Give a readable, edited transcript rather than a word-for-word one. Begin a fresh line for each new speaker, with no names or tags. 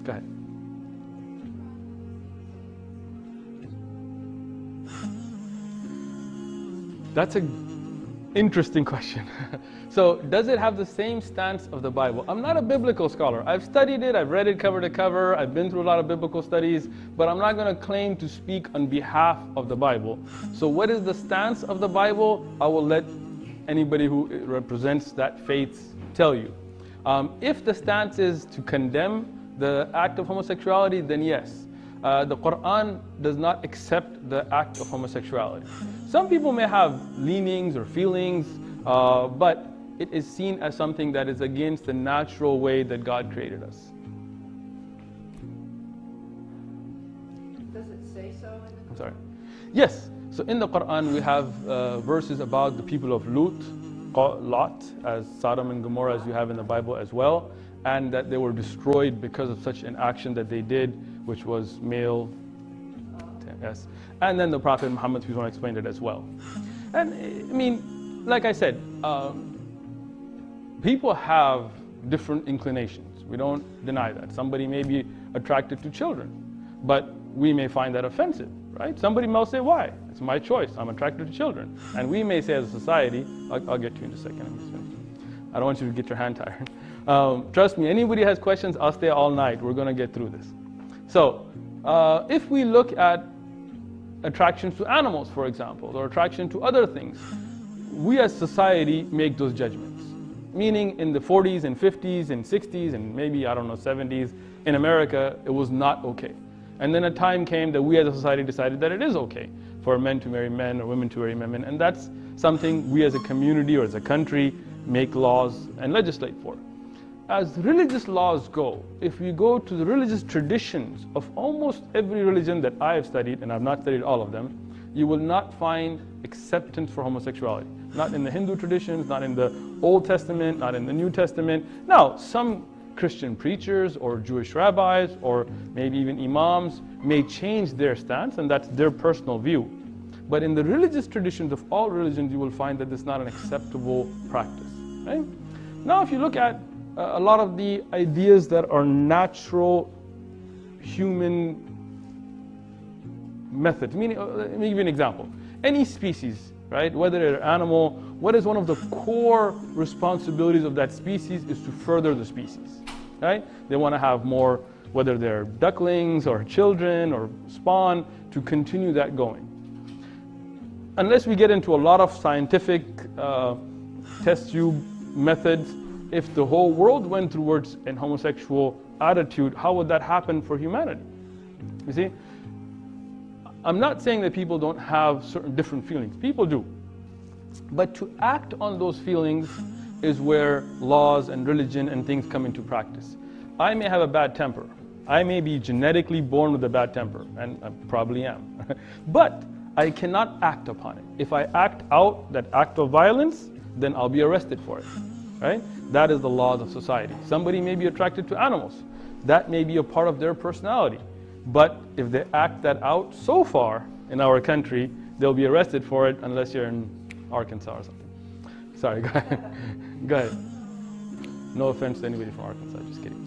Go ahead. That's an interesting question. So, does it have the same stance of the Bible? I'm not a biblical scholar. I've studied it, I've read it cover to cover, I've been through a lot of biblical studies, but I'm not going to claim to speak on behalf of the Bible. So what is the stance of the Bible? I will let anybody who represents that faith tell you. If the stance is to condemn the act of homosexuality, then yes. The Qur'an does not accept the act of homosexuality. Some people may have leanings or feelings, but it is seen as something that is against the natural way that God created us.
Does it say so in the Quran?
I'm sorry. Yes. So in the Quran we have verses about the people of Lot, as Sodom and Gomorrah, as you have in the Bible as well, and that they were destroyed because of such an action that they did, which was male. Yes. And then the Prophet Muhammad explained it as well. And I mean, like I said, people have different inclinations. We don't deny that. Somebody may be attracted to children, but we may find that offensive, right? Somebody may say, why? It's my choice. I'm attracted to children. And we may say as a society, I'll get to you in a second. I don't want you to get your hand tired. Trust me, anybody has questions, I'll stay all night. We're going to get through this. So, if we look at attractions to animals, for example, or attraction to other things, we as society make those judgments. Meaning in the 40s and 50s and 60s and maybe, 70s, in America, it was not okay. And then a time came that we as a society decided that it is okay for men to marry men or women to marry women, and that's something we as a community or as a country make laws and legislate for. As religious laws go, if we go to the religious traditions of almost every religion that I have studied, and I've not studied all of them, you will not find acceptance for homosexuality. Not in the Hindu traditions, not in the Old Testament, not in the New Testament. Now, some Christian preachers or Jewish rabbis or maybe even imams may change their stance, and that's their personal view. But in the religious traditions of all religions, you will find that it's not an acceptable practice. Right? Now, if you look at a lot of the ideas that are natural human methods, meaning, let me give you an example. Any species, right, whether they're an animal, what is one of the core responsibilities of that species is to further the species, right? They want to have more, whether they're ducklings or children or spawn, to continue that going. Unless we get into a lot of scientific test tube methods, if the whole world went towards an homosexual attitude, how would that happen for humanity? You see? I'm not saying that people don't have certain different feelings. People do. But to act on those feelings is where laws and religion and things come into practice. I may have a bad temper. I may be genetically born with a bad temper, and I probably am. But I cannot act upon it. If I act out that act of violence, then I'll be arrested for it. Right? That is the laws of society. Somebody may be attracted to animals. That may be a part of their personality. But if they act that out so far in our country, they'll be arrested for it unless you're in Arkansas or something. Sorry, go ahead. Go ahead. No offense to anybody from Arkansas, just kidding.